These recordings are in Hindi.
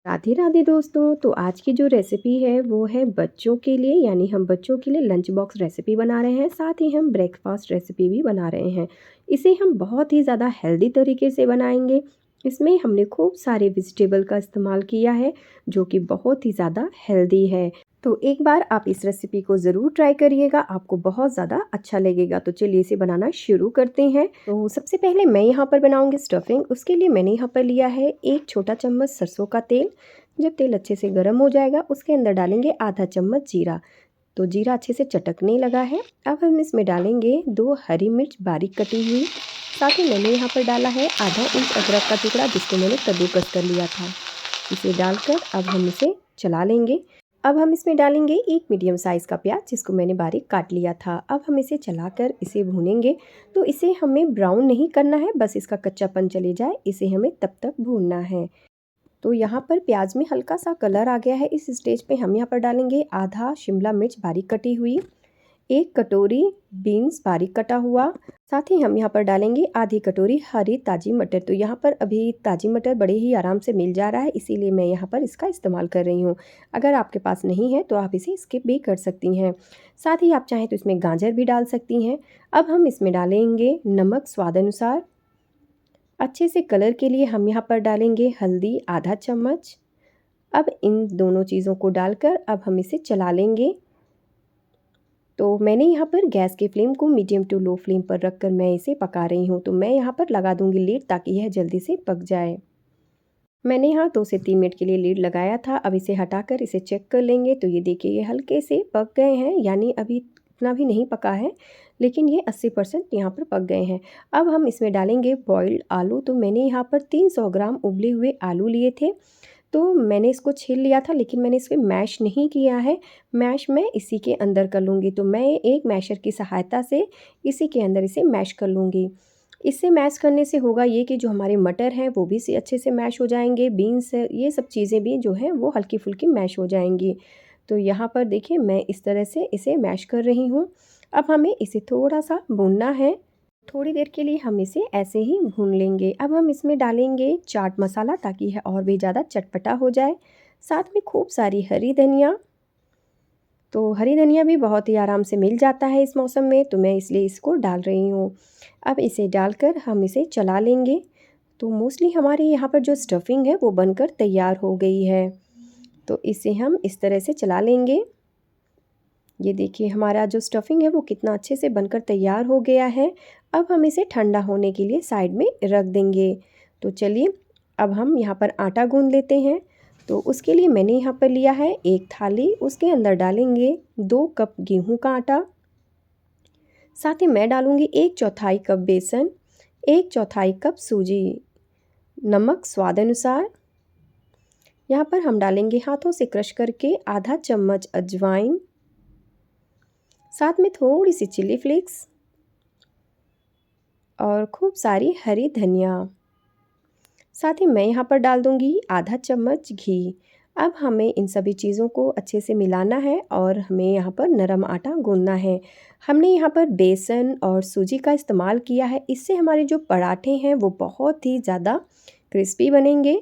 राधे राधे दोस्तों। तो आज की जो रेसिपी है वो है बच्चों के लिए, यानी हम बच्चों के लिए लंच बॉक्स रेसिपी बना रहे हैं। साथ ही हम ब्रेकफास्ट रेसिपी भी बना रहे हैं। इसे हम बहुत ही ज़्यादा हेल्दी तरीके से बनाएंगे। इसमें हमने खूब सारे वेजिटेबल का इस्तेमाल किया है जो कि बहुत ही ज़्यादा हेल्दी है। तो एक बार आप इस रेसिपी को ज़रूर ट्राई करिएगा, आपको बहुत ज़्यादा अच्छा लगेगा। तो चलिए इसे बनाना शुरू करते हैं। तो सबसे पहले मैं यहाँ पर बनाऊंगी स्टफिंग। उसके लिए मैंने यहाँ पर लिया है 1 छोटा चम्मच सरसों का तेल। जब तेल अच्छे से गर्म हो जाएगा उसके अंदर डालेंगे आधा चम्मच जीरा। तो जीरा अच्छे से चटकने लगा है। अब हम इसमें डालेंगे 2 हरी मिर्च बारीक कटी हुई। साथ ही मैंने यहाँ पर डाला है आधा इंच अदरक का टुकड़ा जिसको मैंने कद्दूकस कर लिया था। इसे डालकर अब हम इसे चला लेंगे। अब हम इसमें डालेंगे 1 मीडियम साइज़ का प्याज जिसको मैंने बारीक काट लिया था। अब हम इसे चलाकर इसे भूनेंगे। तो इसे हमें ब्राउन नहीं करना है, बस इसका कच्चापन चले जाए इसे हमें तब तक भूनना है। तो यहाँ पर प्याज में हल्का सा कलर आ गया है। इस स्टेज पे हम यहाँ पर डालेंगे आधा शिमला मिर्च बारीक कटी हुई, 1 कटोरी बीन्स बारीक कटा हुआ। साथ ही हम यहाँ पर डालेंगे आधी कटोरी हरी ताज़ी मटर। तो यहाँ पर अभी ताज़ी मटर बड़े ही आराम से मिल जा रहा है, इसीलिए मैं यहाँ पर इसका इस्तेमाल कर रही हूँ। अगर आपके पास नहीं है तो आप इसे स्किप भी कर सकती हैं। साथ ही आप चाहें तो इसमें गाजर भी डाल सकती हैं। अब हम इसमें डालेंगे नमक स्वाद अनुसार। अच्छे से कलर के लिए हम यहाँ पर डालेंगे हल्दी आधा चम्मच। अब इन दोनों चीज़ों को डालकर अब हम इसे चला लेंगे। तो मैंने यहाँ पर गैस की फ्लेम को मीडियम टू लो फ्लेम पर रखकर मैं इसे पका रही हूँ। तो मैं यहाँ पर लगा दूँगी लीड ताकि यह जल्दी से पक जाए। मैंने यहाँ 2 से 3 मिनट के लिए लीड लगाया था। अब इसे हटाकर इसे चेक कर लेंगे। तो ये देखिए ये हल्के से पक गए हैं, यानी अभी इतना भी नहीं पका है, लेकिन ये 80% यहाँ पर पक गए हैं। अब हम इसमें डालेंगे बॉइल्ड आलू। तो मैंने यहाँ पर 300 ग्राम उबले हुए आलू लिए थे। तो मैंने इसको छील लिया था, लेकिन मैंने इसे मैश नहीं किया है। मैश मैं इसी के अंदर कर लूँगी। तो मैं एक मैशर की सहायता से इसी के अंदर इसे मैश कर लूँगी। इससे मैश करने से होगा ये कि जो हमारे मटर हैं वो भी से अच्छे से मैश हो जाएंगे, बीन्स ये सब चीज़ें भी जो हैं वो हल्की फुल्की मैश हो जाएंगी। तो यहाँ पर देखिए मैं इस तरह से इसे मैश कर रही हूँ। अब हमें इसे थोड़ा सा भूनना है। थोड़ी देर के लिए हम इसे ऐसे ही भून लेंगे। अब हम इसमें डालेंगे चाट मसाला ताकि यह और भी ज़्यादा चटपटा हो जाए। साथ में खूब सारी हरी धनिया। तो हरी धनिया भी बहुत ही आराम से मिल जाता है इस मौसम में, तो मैं इसलिए इसको डाल रही हूँ। अब इसे डालकर हम इसे चला लेंगे। तो मोस्टली हमारे यहाँ पर जो स्टफिंग है वो बनकर तैयार हो गई है। तो इसे हम इस तरह से चला लेंगे। ये देखिए हमारा जो स्टफिंग है वो कितना अच्छे से बनकर तैयार हो गया है। अब हम इसे ठंडा होने के लिए साइड में रख देंगे। तो चलिए अब हम यहाँ पर आटा गूंद लेते हैं। तो उसके लिए मैंने यहाँ पर लिया है एक थाली, उसके अंदर डालेंगे 2 कप गेहूं का आटा। साथ ही मैं डालूंगी 1/4 कप बेसन, 1/4 कप सूजी, नमक स्वाद अनुसार। यहाँ पर हम डालेंगे हाथों से क्रश करके आधा चम्मच अजवाइन, साथ में थोड़ी सी चिली फ्लेक्स और खूब सारी हरी धनिया। साथ ही मैं यहाँ पर डाल दूँगी आधा चम्मच घी। अब हमें इन सभी चीज़ों को अच्छे से मिलाना है और हमें यहाँ पर नरम आटा गूंदना है। हमने यहाँ पर बेसन और सूजी का इस्तेमाल किया है, इससे हमारे जो पराठे हैं वो बहुत ही ज़्यादा क्रिस्पी बनेंगे।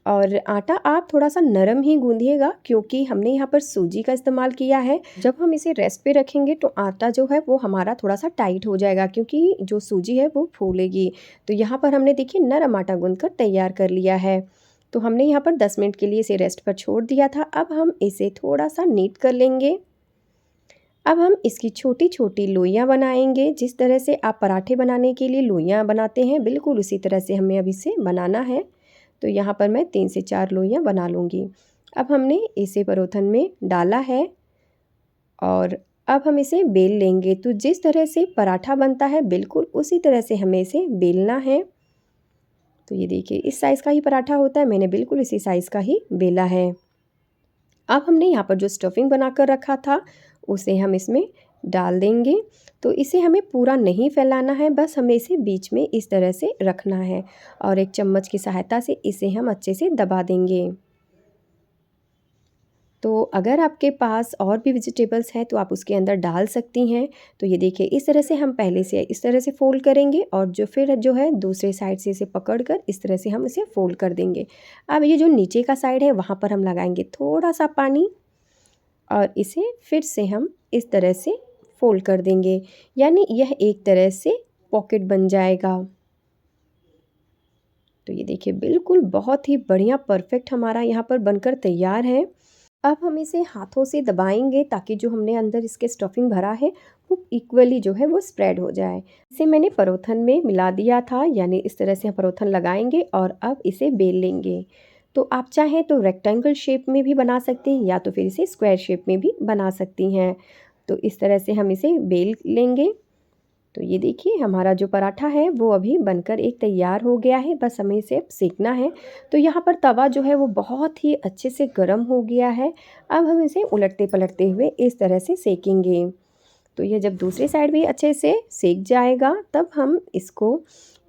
और आटा आप थोड़ा सा नरम ही गूंदिएगा क्योंकि हमने यहाँ पर सूजी का इस्तेमाल किया है। जब हम इसे रेस्ट पे रखेंगे तो आटा जो है वो हमारा थोड़ा सा टाइट हो जाएगा क्योंकि जो सूजी है वो फूलेगी। तो यहाँ पर हमने देखिए नरम आटा गूंद कर तैयार कर लिया है। तो हमने यहाँ पर 10 मिनट के लिए इसे रेस्ट पर छोड़ दिया था। अब हम इसे थोड़ा सा नीट कर लेंगे। अब हम इसकी छोटी छोटी लोइयाँ बनाएंगे। जिस तरह से आप पराठे बनाने के लिए लोइयाँ बनाते हैं बिल्कुल उसी तरह से हमें अब इसे बनाना है। तो यहाँ पर मैं 3 से 4 लोइयाँ बना लूँगी। अब हमने इसे परोठन में डाला है और अब हम इसे बेल लेंगे। तो जिस तरह से पराठा बनता है बिल्कुल उसी तरह से हमें इसे बेलना है। तो ये देखिए इस साइज़ का ही पराठा होता है, मैंने बिल्कुल इसी साइज़ का ही बेला है। अब हमने यहाँ पर जो स्टफिंग बनाकर रखा था उसे हम इसमें डाल देंगे। तो इसे हमें पूरा नहीं फैलाना है, बस हमें इसे बीच में इस तरह से रखना है और एक चम्मच की सहायता से इसे हम अच्छे से दबा देंगे। तो अगर आपके पास और भी वेजिटेबल्स हैं तो आप उसके अंदर डाल सकती हैं। तो ये देखिए इस तरह से हम पहले से इस तरह से फ़ोल्ड करेंगे और फिर जो है दूसरे साइड से इसे पकड़ कर इस तरह से हम इसे फ़ोल्ड कर देंगे। अब ये जो नीचे का साइड है वहाँ पर हम लगाएंगे थोड़ा सा पानी और इसे फिर से हम इस तरह से फ़ोल्ड कर देंगे, यानी यह एक तरह से पॉकेट बन जाएगा। तो ये देखिए बिल्कुल बहुत ही बढ़िया परफेक्ट हमारा यहाँ पर बनकर तैयार है। अब हम इसे हाथों से दबाएंगे ताकि जो हमने अंदर इसके स्टफिंग भरा है वो इक्वली जो है वो स्प्रेड हो जाए। इसे मैंने परोथन में मिला दिया था, यानी इस तरह से हम परोथन लगाएंगे और अब इसे बेल लेंगे। तो आप चाहें तो रेक्टेंगल शेप में भी बना सकते हैं या तो फिर इसे स्क्वायर शेप में भी बना सकती हैं। तो इस तरह से हम इसे बेल लेंगे। तो ये देखिए हमारा जो पराठा है वो अभी बनकर एक तैयार हो गया है, बस हमें इसे अब सेकना है। तो यहाँ पर तवा जो है वो बहुत ही अच्छे से गर्म हो गया है। अब हम इसे उलटते पलटते हुए इस तरह से सेकेंगे। तो ये जब दूसरी साइड भी अच्छे से सेक जाएगा तब हम इसको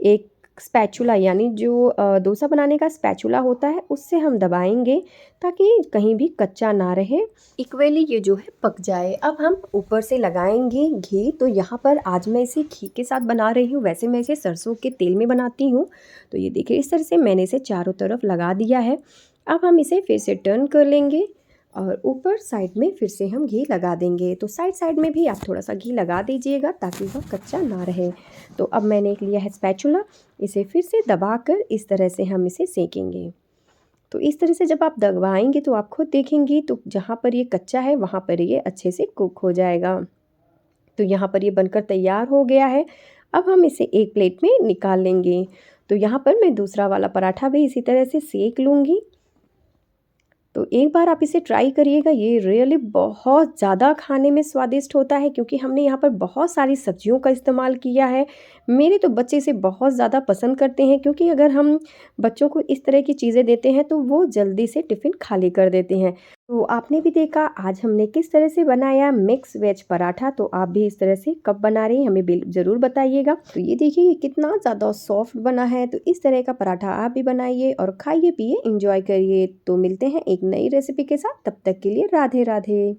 एक स्पैचुला, यानी जो डोसा बनाने का स्पैचुला होता है उससे हम दबाएंगे ताकि कहीं भी कच्चा ना रहे, इक्वली ये जो है पक जाए। अब हम ऊपर से लगाएंगे घी। तो यहाँ पर आज मैं इसे घी के साथ बना रही हूँ, वैसे मैं इसे सरसों के तेल में बनाती हूँ। तो ये देखिए इस तरह से मैंने इसे चारों तरफ लगा दिया है। अब हम इसे फिर से टर्न कर लेंगे और ऊपर साइड में फिर से हम घी लगा देंगे। तो साइड साइड में भी आप थोड़ा सा घी लगा दीजिएगा ताकि वह कच्चा ना रहे। तो अब मैंने एक लिया है स्पैचुला, इसे फिर से दबाकर इस तरह से हम इसे सेकेंगे। तो इस तरह से जब आप दबाएंगे तो आप खुद देखेंगी तो जहाँ पर ये कच्चा है वहाँ पर ये अच्छे से कुक हो जाएगा। तो यहाँ पर ये बनकर तैयार हो गया है। अब हम इसे एक प्लेट में निकाल लेंगे। तो यहाँ पर मैं दूसरा वाला पराठा भी इसी तरह से सेक लूँगी। तो एक बार आप इसे ट्राई करिएगा, ये रियली बहुत ज़्यादा खाने में स्वादिष्ट होता है क्योंकि हमने यहाँ पर बहुत सारी सब्जियों का इस्तेमाल किया है। मेरे तो बच्चे इसे बहुत ज़्यादा पसंद करते हैं क्योंकि अगर हम बच्चों को इस तरह की चीज़ें देते हैं तो वो जल्दी से टिफ़िन खाली कर देते हैं। तो आपने भी देखा आज हमने किस तरह से बनाया मिक्स वेज पराठा। तो आप भी इस तरह से कब बना रही हैं हमें ज़रूर बताइएगा। तो ये देखिए ये कितना ज़्यादा सॉफ्ट बना है। तो इस तरह का पराठा आप भी बनाइए और खाइए पिए एंजॉय करिए। तो मिलते हैं एक नई रेसिपी के साथ, तब तक के लिए राधे राधे।